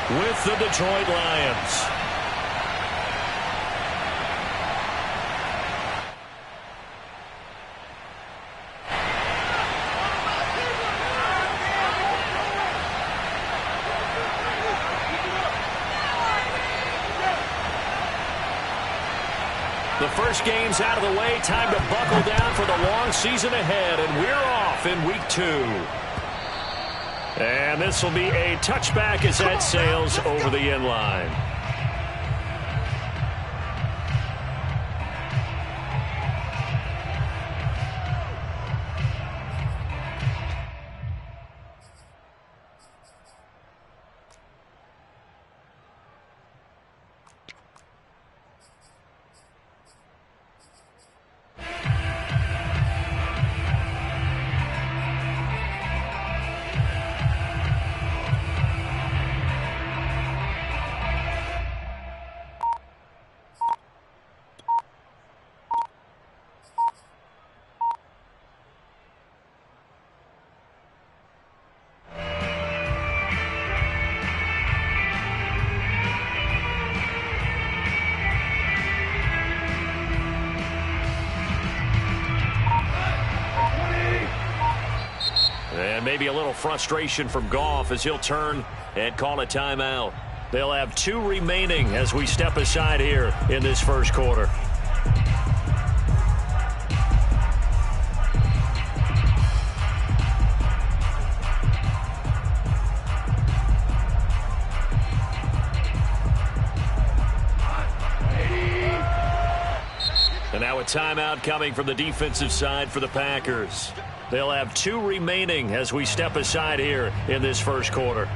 with the Detroit Lions. The first game's out of the way. Time to buckle down for the long season ahead, and we're off in week 2. And this will be a touchback as that sails over the end line. And maybe a little frustration from Goff as he'll turn and call a timeout. They'll have 2 remaining as we step aside here in this first quarter. And now a timeout coming from the defensive side for the Packers. They'll have 2 remaining as we step aside here in this first quarter.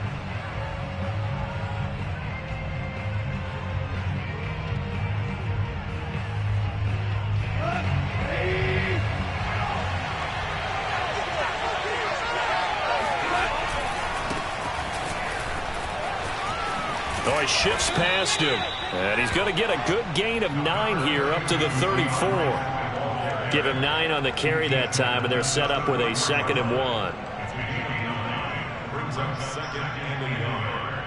Oh, he shifts past him. And he's going to get a good gain of 9 here up to the 34. Give him 9 on the carry that time, and they're set up with a 2nd and 1. Brings up 2nd and a yard.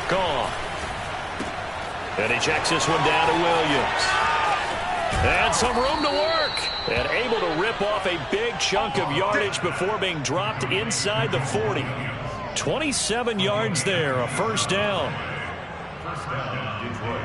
Gone. And he checks this one down to Williams. And some room to work. And able to rip off a big chunk of yardage before being dropped inside the 40. 27 yards there, a first down. First down, Detroit.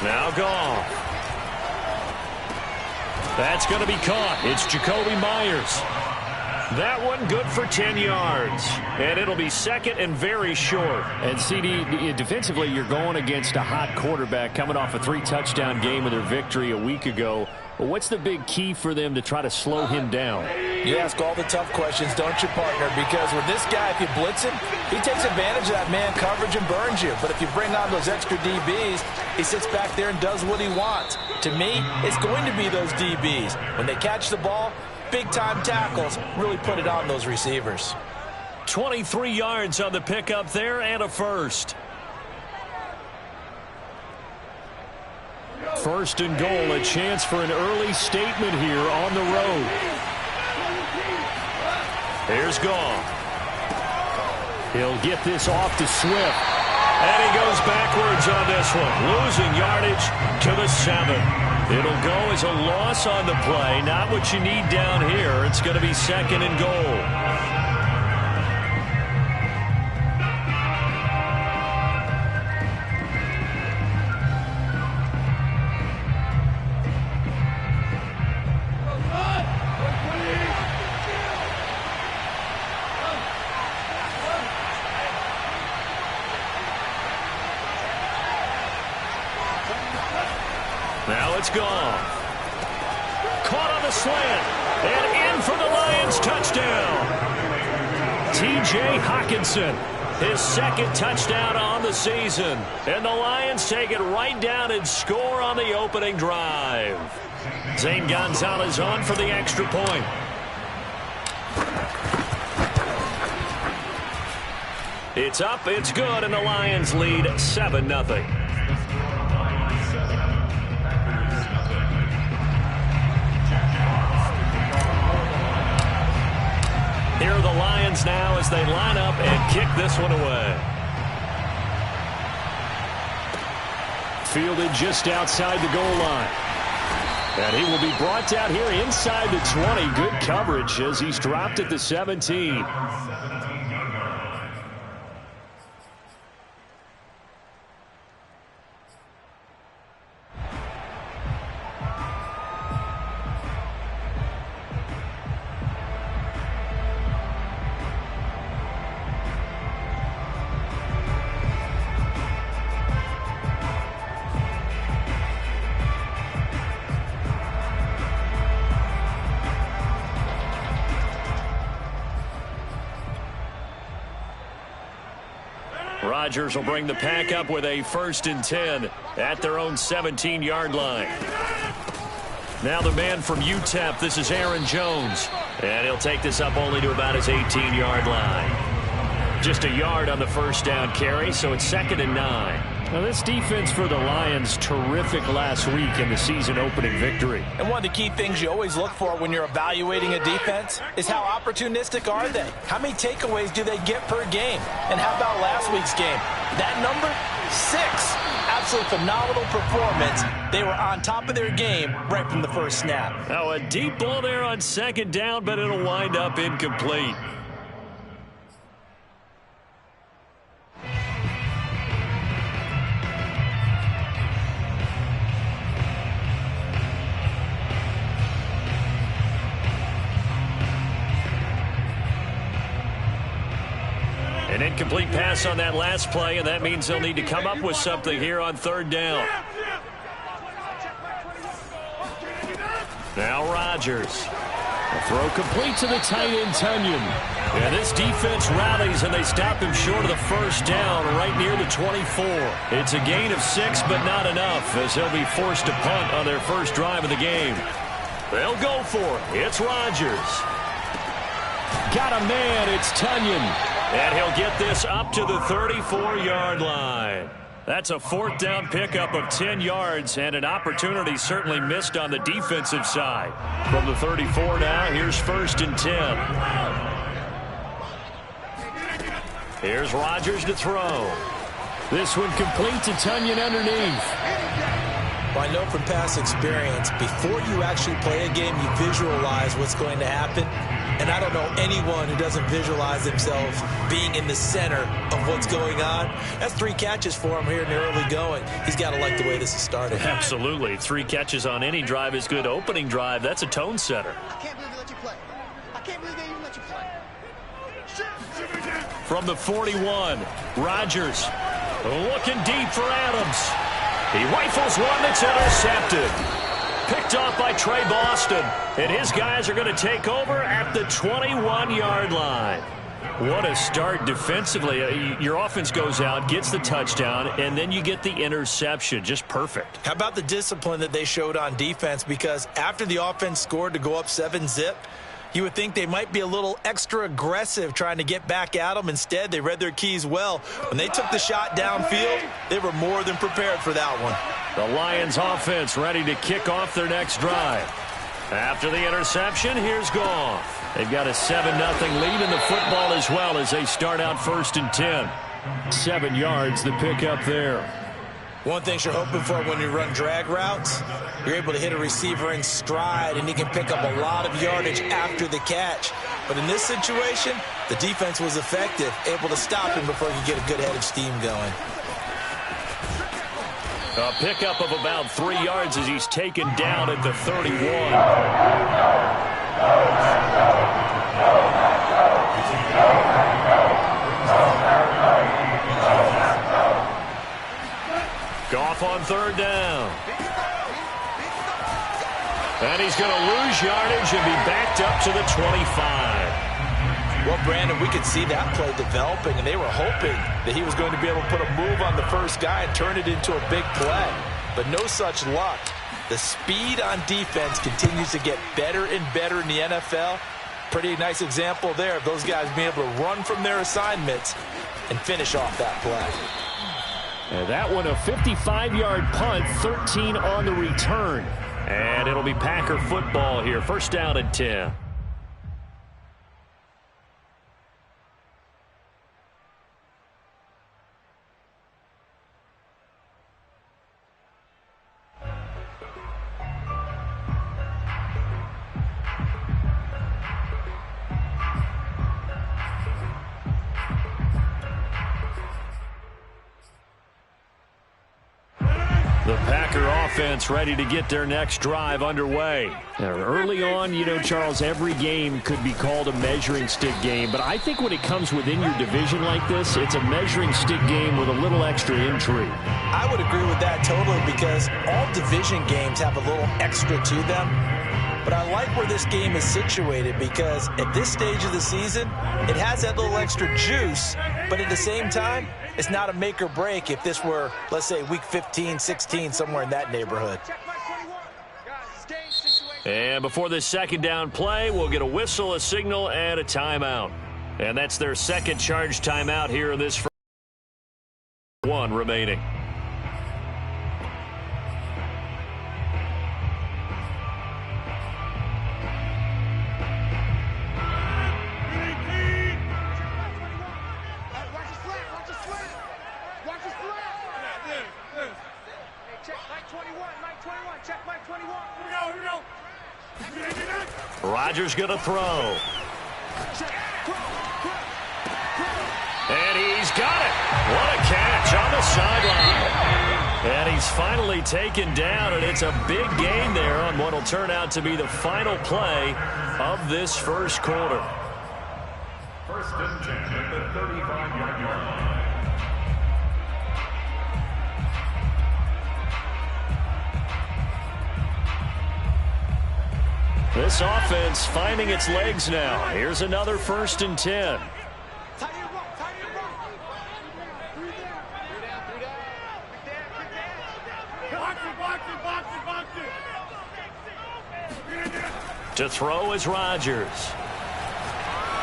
Now Goff. That's going to be caught. It's Jacoby Myers. That one good for 10 yards. And it'll be 2nd and very short. And CD, defensively, you're going against a hot quarterback coming off a 3-touchdown game with their victory a week ago. But what's the big key for them to try to slow him down? You ask all the tough questions, don't you, partner? Because with this guy, if you blitz him, he takes advantage of that man coverage and burns you. But if you bring on those extra DBs, he sits back there and does what he wants. To me, it's going to be those DBs. When they catch the ball, big-time tackles really put it on those receivers. 23 yards on the pickup there and a first. First and goal, a chance for an early statement here on the road. Here's Goff. He'll get this off to Swift. And he goes backwards on this one, losing yardage to the 7. It'll go as a loss on the play. Not what you need down here. It's going to be 2nd and goal. Now it's gone. Caught on the slant. And in for the Lions touchdown. T.J. Hockenson. His second touchdown on the season. And the Lions take it right down and score on the opening drive. Zane Gonzalez on for the extra point. It's up, it's good, and the Lions lead 7-0. Here are the Lions now as they line up and kick this one away. Fielded just outside the goal line. And he will be brought down here inside the 20. Good coverage as he's dropped at the 17. Rodgers will bring the pack up with a 1st and 10 at their own 17-yard line. Now the man from UTEP, this is Aaron Jones. And he'll take this up only to about his 18-yard line. Just a yard on the first down carry, so it's 2nd and 9. Now this defense for the Lions, terrific last week in the season opening victory. And one of the key things you always look for when you're evaluating a defense is how opportunistic are they? How many takeaways do they get per game? And how about last week's game? That number? 6. Absolutely phenomenal performance. They were on top of their game right from the first snap. Now a deep ball there on 2nd down, but it'll wind up incomplete. An incomplete pass on that last play, and that means they'll need to come up with something here on 3rd down. Now Rodgers. A throw complete to the tight end, Tunyon. And this defense rallies, and they stop him short of the 1st down right near the 24. It's a gain of 6, but not enough, as they'll be forced to punt on their first drive of the game. They'll go for it. It's Rodgers. Got a man. It's Tunyon. And he'll get this up to the 34-yard line. That's a 4th down pickup of 10 yards and an opportunity certainly missed on the defensive side. From the 34 now, here's 1st and 10. Here's Rodgers to throw. This one complete to Tunyon underneath. Well, I know from past experience, before you actually play a game, you visualize what's going to happen. And I don't know anyone who doesn't visualize themselves being in the center of what's going on. That's 3 catches for him here in the early going. He's got to like the way this is started. Absolutely. 3 catches on any drive is good. Opening drive, that's a tone setter. I can't believe they let you play. I can't believe they even let you play. From the 41, Rodgers looking deep for Adams. He rifles one that's intercepted. Picked off by Trey Boston. And his guys are going to take over at the 21-yard line. What a start defensively. Your offense goes out, gets the touchdown, and then you get the interception. Just perfect. How about the discipline that they showed on defense? Because after the offense scored to go up 7-zip, you would think they might be a little extra aggressive trying to get back at them. Instead, they read their keys well. When they took the shot downfield, they were more than prepared for that one. The Lions offense ready to kick off their next drive. After the interception, here's Goff. They've got a 7-0 lead in the football as well as they start out 1st and 10. 7 yards, the pickup there. One thing you're hoping for when you run drag routes, you're able to hit a receiver in stride, and he can pick up a lot of yardage after the catch. But in this situation, the defense was effective, able to stop him before he could get a good head of steam going. A pickup of about 3 yards as he's taken down at the 31. Goff on 3rd down. And he's going to lose yardage and be backed up to the 25. Well, Brandon, we could see that play developing, and they were hoping that he was going to be able to put a move on the first guy and turn it into a big play. But no such luck. The speed on defense continues to get better and better in the NFL. Pretty nice example there of those guys being able to run from their assignments and finish off that play. And that one, a 55-yard punt, 13 on the return. And it'll be Packer football here. First down and 10. The Packer offense ready to get their next drive underway. Now, early on, you know, Charles, every game could be called a measuring stick game. But I think when it comes within your division like this, it's a measuring stick game with a little extra intrigue. I would agree with that totally because all division games have a little extra to them. But I like where this game is situated because at this stage of the season, it has that little extra juice, but at the same time, it's not a make or break if this were, let's say, week 15, 16, somewhere in that neighborhood. And before this second down play, we'll get a whistle, a signal, and a timeout. And that's their second charge timeout here in this first one remaining. Rodgers going to throw. And he's got it. What a catch on the sideline. And he's finally taken down, and it's a big gain there on what will turn out to be the final play of this first quarter. First and 10 at the 35-yard line. This offense finding its legs now. Here's another first and 10. To throw is Rodgers.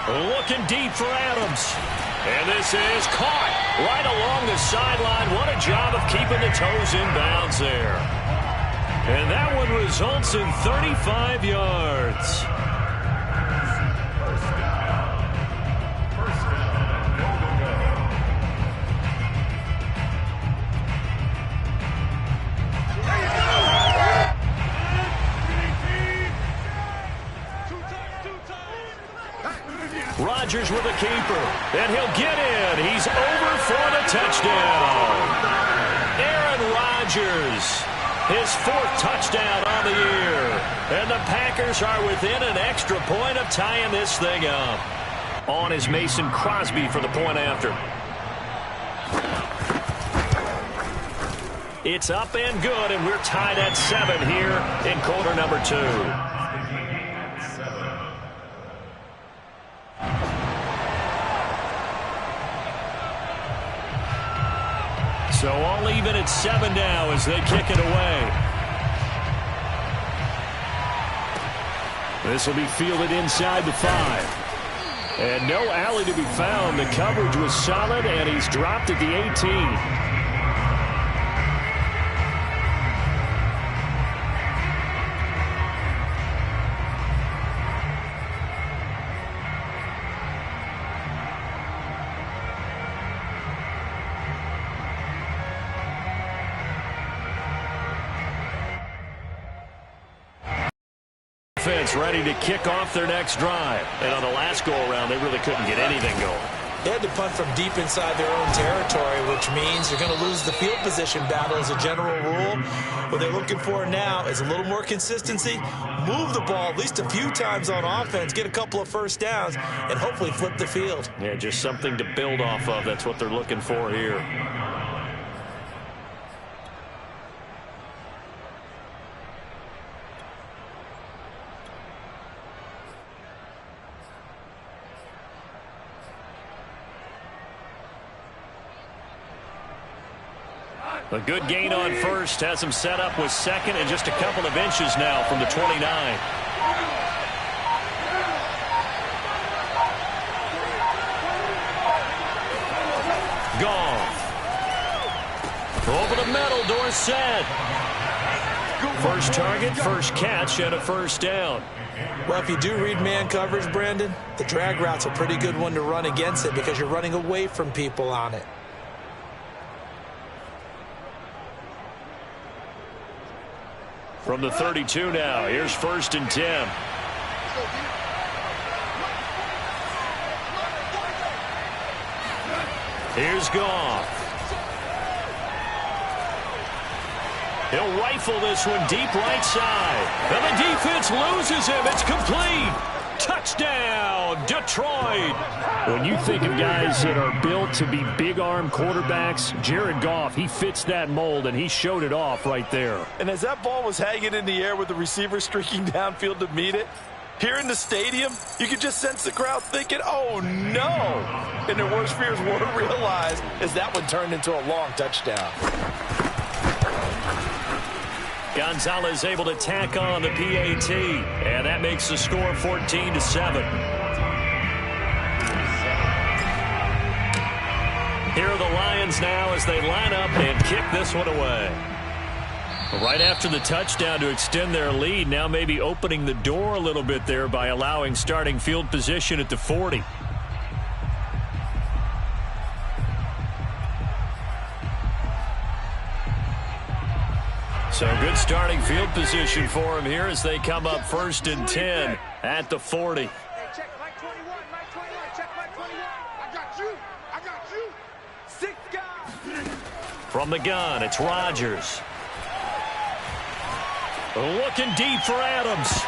Looking deep for Adams. And this is caught right along the sideline. What a job of keeping the toes in bounds there. And that one results in 35 yards. Rodgers with a keeper, and he'll get in. He's over for the touchdown. Aaron Rodgers, his fourth touchdown on the year. And the Packers are within an extra point of tying this thing up. On is Mason Crosby for the point after. It's up and good, and we're tied at 7 here in quarter number 2. So all even at 7 now as they kick it away. This will be fielded inside the 5. And no alley to be found. The coverage was solid, and he's dropped at the 18. Ready to kick off their next drive. And on the last go-around, they really couldn't get anything going. They had to punt from deep inside their own territory, which means they're going to lose the field position battle as a general rule. What they're looking for now is a little more consistency, move the ball at least a few times on offense, get a couple of first downs, and hopefully flip the field. Yeah, just something to build off of. That's what they're looking for here. A good gain on first has him set up with second and just a couple of inches now from the 29. Goff. Over the middle, Dorsett. First target, first catch, and a first down. Well, if you do read man coverage, Brandon, the drag route's a pretty good one to run against it because you're running away from people on it. From the 32 now, here's 1st and 10. Here's Goff. He'll rifle this one deep right side. And the defense loses him. It's complete. Touchdown, Detroit. When you think of guys that are built to be big-arm quarterbacks, Jared Goff, he fits that mold, and he showed it off right there. And as that ball was hanging in the air with the receiver streaking downfield to meet it, here in the stadium, you could just sense the crowd thinking, oh, no. And their worst fears were realized as that one turned into a long touchdown. Gonzalez able to tack on the PAT, and that makes the score 14-7. Here are the Lions now as they line up and kick this one away. Right after the touchdown to extend their lead, now maybe opening the door a little bit there by allowing starting field position at the 40. So good starting field position for him here as they come up 1st and 10 at the 40. Hey, check Mike 21, Mike 21, check Mike 21. I got you. 6 guys. From the gun, it's Rodgers. Looking deep for Adams.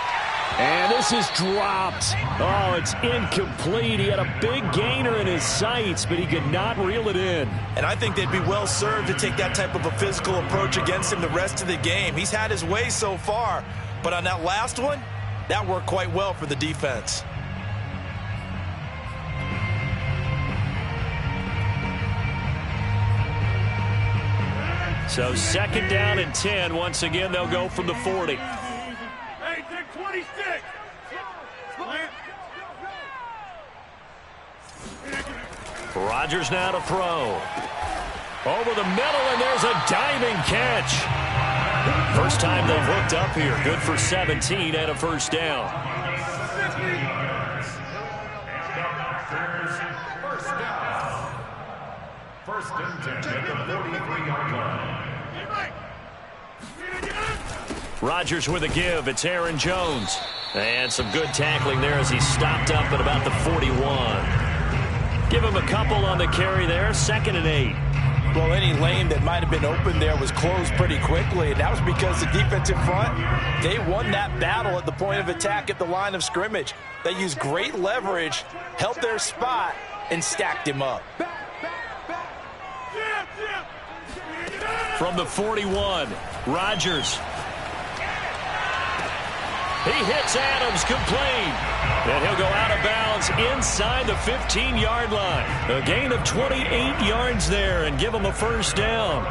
And this is dropped. Oh, it's incomplete. He had a big gainer in his sights, but he could not reel it in. And I think they'd be well served to take that type of a physical approach against him the rest of the game. He's had his way so far, but on that last one, that worked quite well for the defense. So 2nd down and 10. Once again, they'll go from the 40. Hey, 26. Rodgers now to throw. Over the middle, and there's a diving catch. First time they've hooked up here. Good for 17 and a first down. First and 10 at the 43-yard line. Rodgers with a give. It's Aaron Jones. And some good tackling there as he stopped up at about the 41. Give him a couple on the carry there. 2nd and 8. Well, any lane that might have been open there was closed pretty quickly, and that was because the defensive front, they won that battle at the point of attack at the line of scrimmage. They used great leverage, helped their spot, and stacked him up. From the 41, Rodgers. He hits Adams complete. And he'll go out of bounds inside the 15-yard line. A gain of 28 yards there and give him a first down.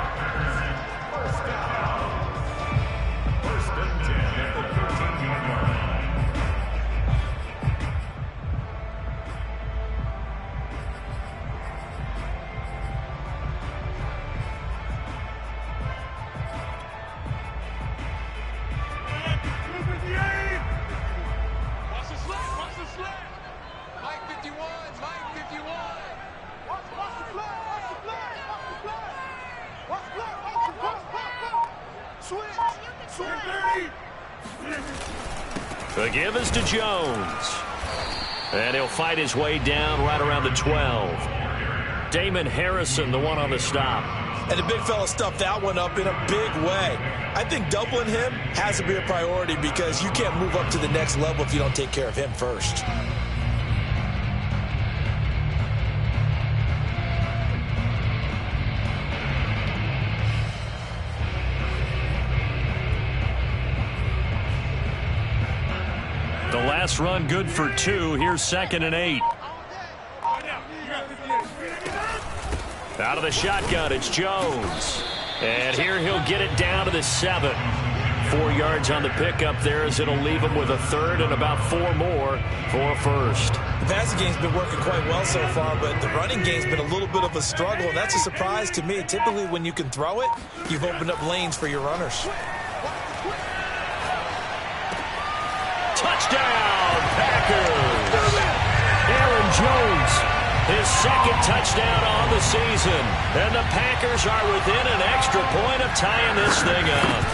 First and 10 at the 13-yard line. The give is to Jones. And he'll fight his way down right around the 12. Damon Harrison, the one on the stop. And the big fella stuffed that one up in a big way. I think doubling him has to be a priority because you can't move up to the next level if you don't take care of him first. The last run good for 2. Here's 2nd and 8. Out of the shotgun, it's Jones. And here he'll get it down to the 7. 4 yards on the pickup there as it'll leave him with a third and about 4 more for a first. The passing game's been working quite well so far, but the running game's been a little bit of a struggle, and that's a surprise to me. Typically, when you can throw it, you've opened up lanes for your runners. Touchdown, Packers! Aaron Jones, his second touchdown on the season. And the Packers are within an extra point of tying this thing up.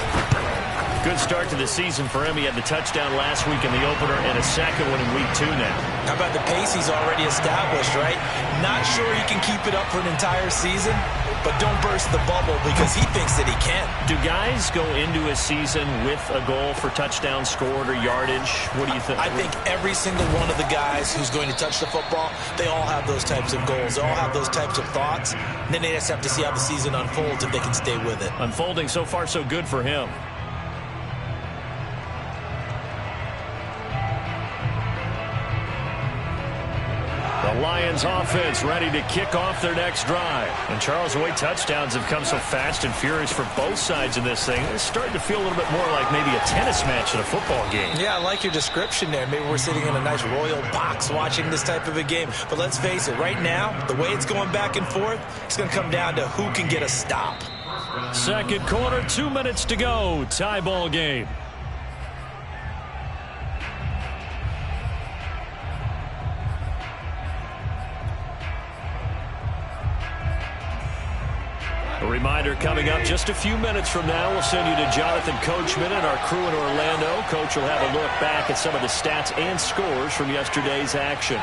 Good start to the season for him. He had the touchdown last week in the opener and a second one in week 2 now. How about the pace he's already established, right? Not sure he can keep it up for an entire season, but don't burst the bubble because he thinks that he can. Do guys go into a season with a goal for touchdown scored or yardage? What do you think? I think every single one of the guys who's going to touch the football, they all have those types of goals. They all have those types of thoughts. And then they just have to see how the season unfolds if they can stay with it. Unfolding so far so good for him. The Lions offense ready to kick off their next drive. And Charles, the way touchdowns have come so fast and furious for both sides of this thing, it's starting to feel a little bit more like maybe a tennis match in a football game. Yeah, I like your description there. Maybe we're sitting in a nice royal box watching this type of a game. But let's face it, right now, the way it's going back and forth, it's going to come down to who can get a stop. Second quarter, 2 minutes to go. Tie ball game. A reminder coming up just a few minutes from now. We'll send you to Jonathan Coachman and our crew in Orlando. Coach will have a look back at some of the stats and scores from yesterday's action.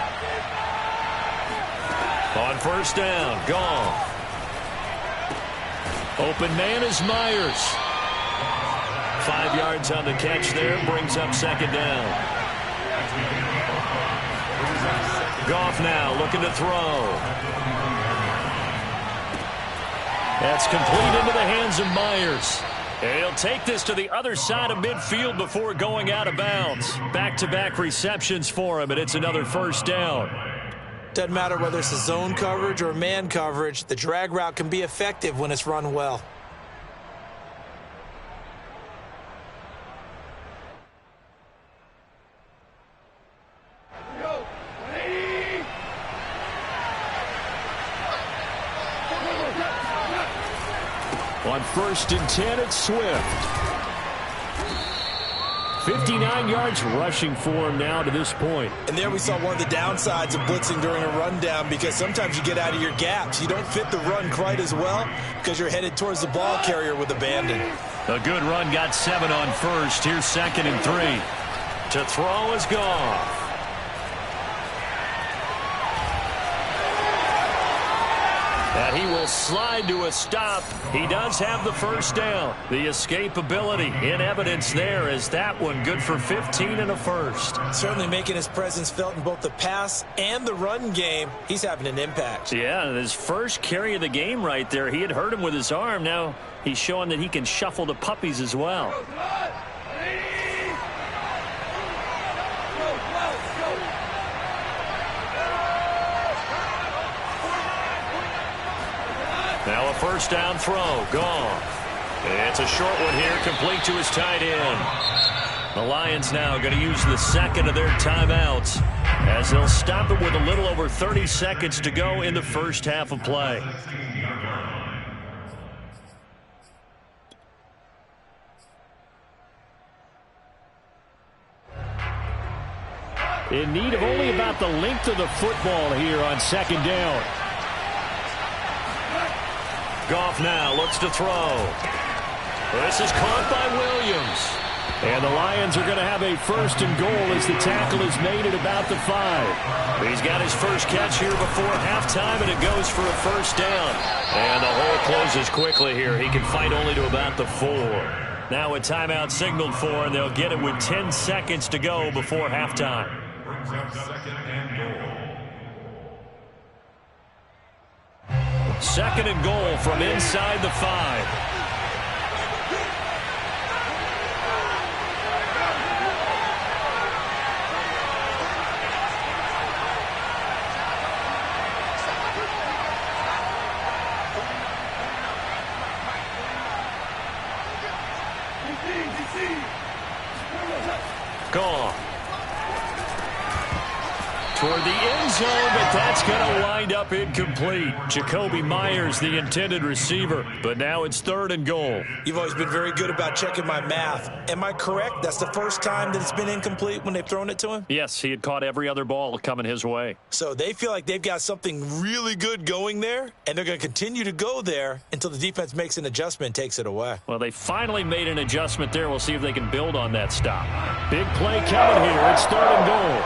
On first down, gone. Open man is Myers. 5 yards on the catch there, brings up second down. Goff now looking to throw. That's complete into the hands of Myers. And he'll take this to the other side of midfield before going out of bounds. Back-to-back receptions for him, and it's another first down. Doesn't matter whether it's a zone coverage or man coverage, the drag route can be effective when it's run well. On first and 10, it's Swift. 59 yards rushing for him now to this point. And there we saw one of the downsides of blitzing during a rundown, because sometimes you get out of your gaps. You don't fit the run quite as well because you're headed towards the ball carrier with abandon. A good run, got 7 on first. Here's second and 3. To throw is Goff. And he will slide to a stop. He does have the first down. The escapability in evidence there as that one good for 15 and a first. Certainly making his presence felt in both the pass and the run game. He's having an impact. Yeah, his first carry of the game right there. He had hurt him with his arm. Now he's showing that he can shuffle the puppies as well. Now a first down throw, gone. It's a short one here, complete to his tight end. The Lions now going to use the second of their timeouts as they'll stop it with a little over 30 seconds to go in the first half of play. In need of only about the length of the football here on second down. Goff now looks to throw. This is caught by Williams. And the Lions are going to have a first and goal as the tackle is made at about the 5. He's got his first catch here before halftime, and it goes for a first down. And the hole closes quickly here. He can fight only to about the 4. Now a timeout signaled for, and they'll get it with 10 seconds to go before halftime. Brings up second and goal. Second and goal from inside the 5. back on. Toward the end zone, but that's going to wind up incomplete. Jacoby Myers, the intended receiver, but now it's 3rd and goal. You've always been very good about checking my math. Am I correct? That's the first time that it's been incomplete when they've thrown it to him? Yes, he had caught every other ball coming his way. So they feel like they've got something really good going there, and they're going to continue to go there until the defense makes an adjustment and takes it away. Well, they finally made an adjustment there. We'll see if they can build on that stop. Big play coming here. It's 3rd and goal.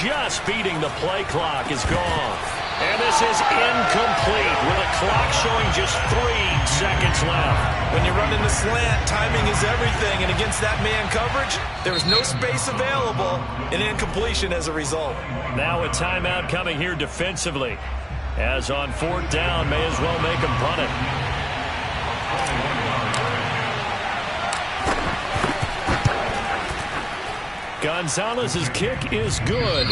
Just beating the play clock is gone. And this is incomplete with a clock showing just 3 seconds left. When you're running the slant, timing is everything. And against that man coverage, there was no space available, and incompletion as a result. Now a timeout coming here defensively. As on 4th down, may as well make them punt it. Gonzalez's kick is good.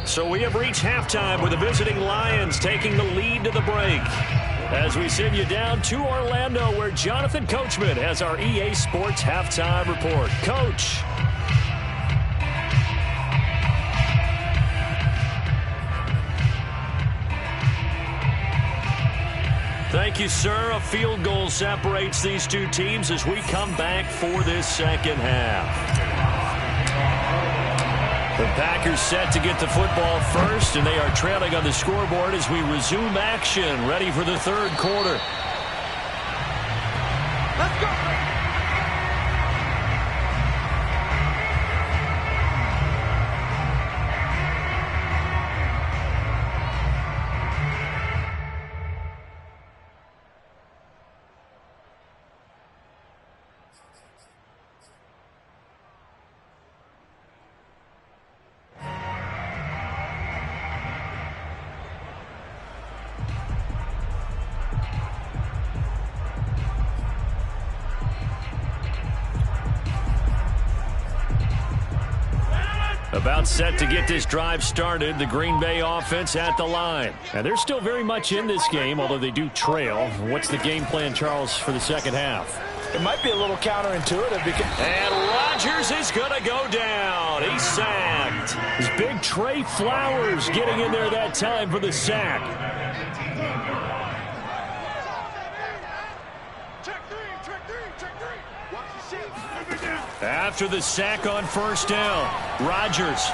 So we have reached halftime with the visiting Lions taking the lead to the break. As we send you down to Orlando, where Jonathan Coachman has our EA Sports halftime report. Coach. Thank you, sir. A field goal separates these two teams as we come back for this second half. The Packers set to get the football first, and they are trailing on the scoreboard as we resume action, ready for the 3rd quarter. Let's go. About set to get this drive started, the Green Bay offense at the line. And they're still very much in this game, although they do trail. What's the game plan, Charles, for the second half? It might be a little counterintuitive because... And Rodgers is going to go down. He's sacked. His big Trey Flowers getting in there that time for the sack. Check three. Watch the shit. After the sack on 1st down, Rodgers.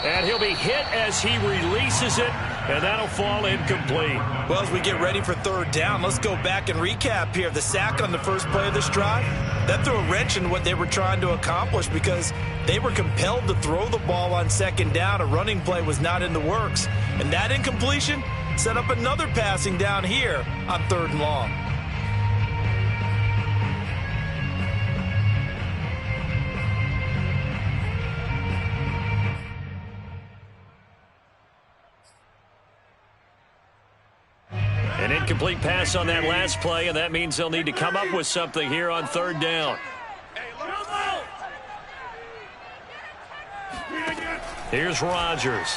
And he'll be hit as he releases it, and that'll fall incomplete. Well, as we get ready for 3rd down, let's go back and recap here. The sack on the first play of this drive, that threw a wrench in what they were trying to accomplish because they were compelled to throw the ball on 2nd down. A running play was not in the works. And that incompletion set up another passing down here on 3rd and long. An incomplete pass on that last play, and that means they'll need to come up with something here on 3rd down. Here's Rodgers.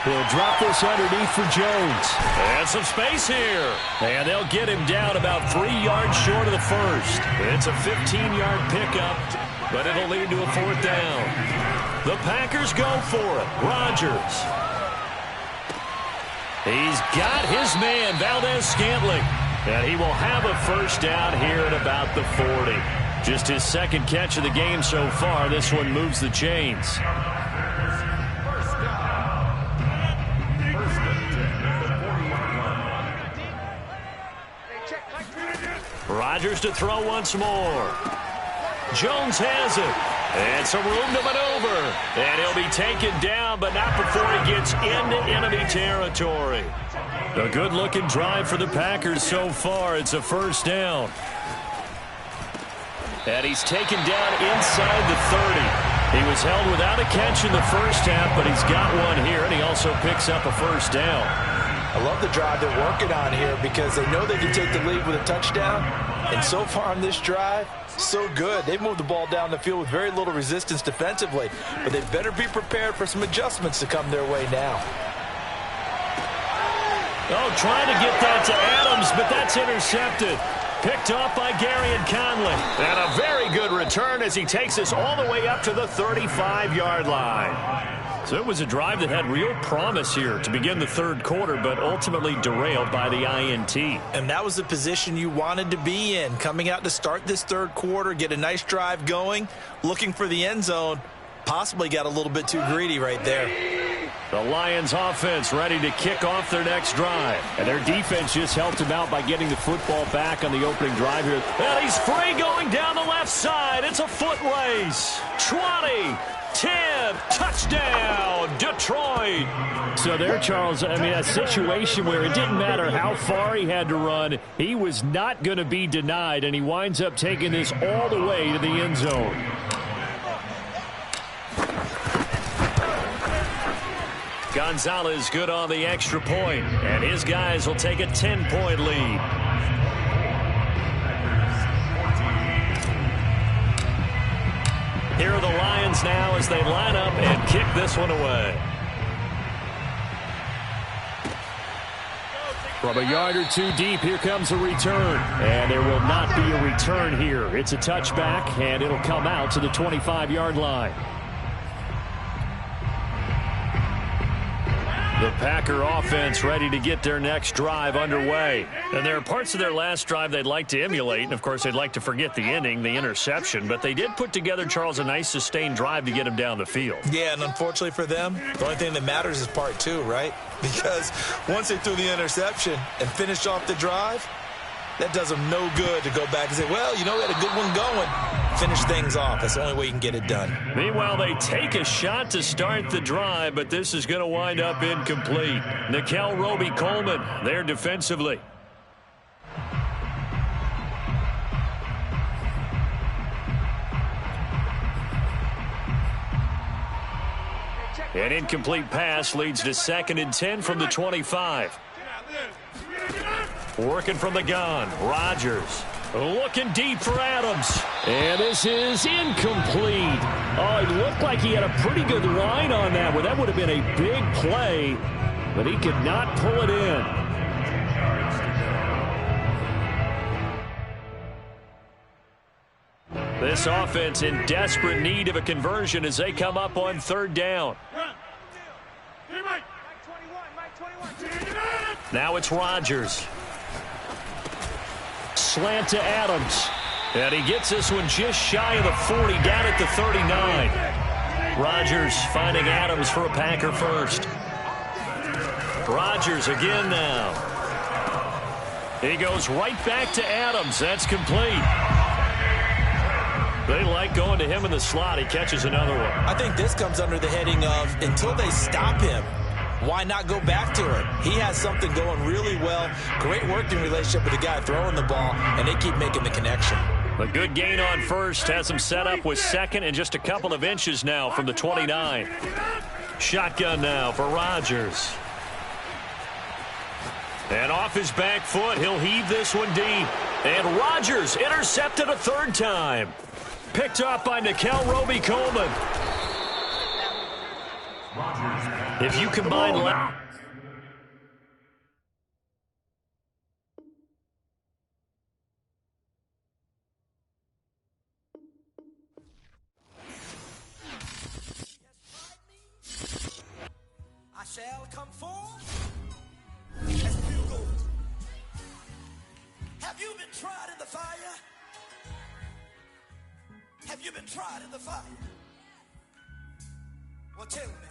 He'll drop this underneath for Jones. And some space here. And they'll get him down about 3 yards short of the first. It's a 15-yard pickup, but it'll lead to a 4th down. The Packers go for it. Rodgers. He's got his man, Valdez-Scantling. And he will have a 1st down here at about the 40. Just his 2nd catch of the game so far. This one moves the chains. Rodgers to throw once more. Jones has it. And some room to maneuver. And he'll be taken down, but not before he gets into enemy territory. A good-looking drive for the Packers so far. It's a 1st down. And he's taken down inside the 30. He was held without a catch in the first half, but he's got one here, and he also picks up a 1st down. I love the drive they're working on here because they know they can take the lead with a touchdown. And so far on this drive, so good. They've moved the ball down the field with very little resistance defensively. But they better be prepared for some adjustments to come their way now. Oh, trying to get that to Adams, but that's intercepted. Picked off by Gary and Conley. And a very good return as he takes us all the way up to the 35-yard line. So it was a drive that had real promise here to begin the third quarter, but ultimately derailed by the INT. And that was the position you wanted to be in, coming out to start this third quarter, get a nice drive going, looking for the end zone. Possibly got a little bit too greedy right there. The Lions offense ready to kick off their next drive. And their defense just helped him out by getting the football back on the opening drive here. And he's free going down the left side. It's a foot race. 20, 10, touchdown, Detroit. So there, Charles, I mean, a situation where it didn't matter how far he had to run. He was not going to be denied, and he winds up taking this all the way to the end zone. Gonzalez good on the extra point, and his guys will take a 10-point lead. Here are the Lions now as they line up and kick this one away. From a yard or two deep, here comes a return. And there will not be a return here. It's a touchback, and it'll come out to the 25-yard line. The Packer offense ready to get their next drive underway. And there are parts of their last drive they'd like to emulate. And, of course, they'd like to forget the ending, the interception. But they did put together, Charles, a nice sustained drive to get them down the field. Yeah, and unfortunately for them, the only thing that matters is part two, right? Because once they threw the interception and finished off the drive, that does them no good to go back and say, well, you know, we had a good one going. Finish things off. That's the only way you can get it done. Meanwhile, they take a shot to start the drive, but this is going to wind up incomplete. Nickel Roby-Coleman there defensively. An incomplete pass leads to 2nd and 10 from the 25. Working from the gun, Rodgers. Looking deep for Adams. And this is incomplete. Oh, it looked like he had a pretty good line on that one. That would have been a big play, but he could not pull it in. This offense in desperate need of a conversion as they come up on 3rd down. Now it's Rodgers. Slant to Adams. And he gets this one just shy of the 40, down at the 39. Rodgers finding Adams for a Packer first. Rodgers again now. He goes right back to Adams. That's complete. They like going to him in the slot. He catches another one. I think this comes under the heading of until they stop him, why not go back to him? He has something going really well. Great working relationship with the guy throwing the ball, and they keep making the connection. A good gain on first has him set up with 2nd and just a couple of inches now from the 29. Shotgun now for Rodgers. And off his back foot, he'll heave this one deep. And Rodgers intercepted a 3rd time. Picked up by Nickel Roby-Coleman. If you combine... I shall come forth as pure gold. Have you been tried in the fire? Have you been tried in the fire? Well, tell me.